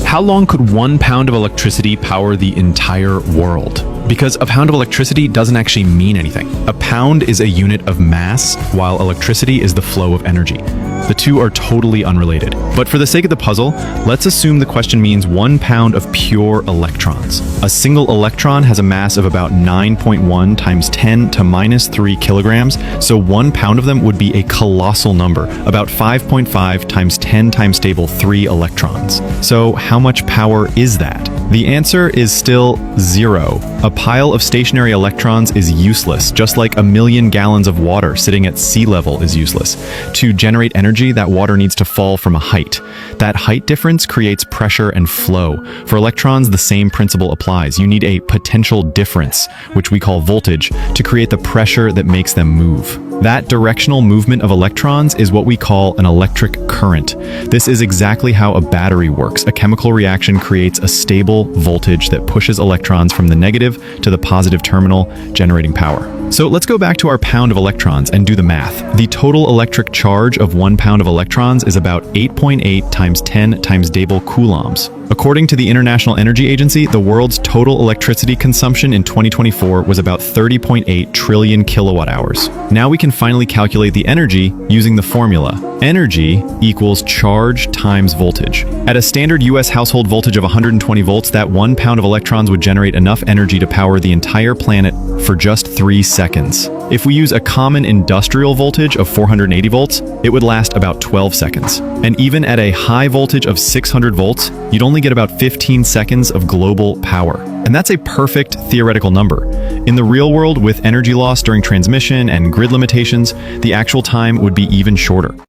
How long could 1 pound of electricity power the entire world? Because a pound of electricity doesn't actually mean anything. A pound is a unit of mass, while electricity is the flow of energy. The two are totally unrelated. But for the sake of the puzzle, let's assume the question means 1 pound of pure electrons. A single electron has a mass of about 9.1 times 10 to minus 3 kilograms, so 1 pound of them would be a colossal number, about 5.5 times 10 times stable 3 electrons. So how much power is that? The answer is still 0. A pile of stationary electrons is useless, just like a million gallons of water sitting at sea level is useless. To generate energy, that water needs to fall from a height. That height difference creates pressure and flow. For electrons, the same principle applies. You need a potential difference, which we call voltage, to create the pressure that makes them move. That directional movement of electrons is what we call an electric current. This is exactly how a battery works. A chemical reaction creates a stable voltage that pushes electrons from the negative to the positive terminal, generating power. So let's go back to our pound of electrons and do the math. The total electric charge of 1 pound of electrons is about 8.8 times 10 times stable coulombs. According to the International Energy Agency, the world's total electricity consumption in 2024 was about 30.8 trillion kilowatt hours. Now we can finally calculate the energy using the formula. Energy equals charge times voltage. At a standard US household voltage of 120 volts, that 1 pound of electrons would generate enough energy to power the entire planet for just 3 seconds. If we use a common industrial voltage of 480 volts, it would last about 12 seconds. And even at a high voltage of 600 volts, you'd only get about 15 seconds of global power. And that's a perfect theoretical number. In the real world, with energy loss during transmission and grid limitations, the actual time would be even shorter.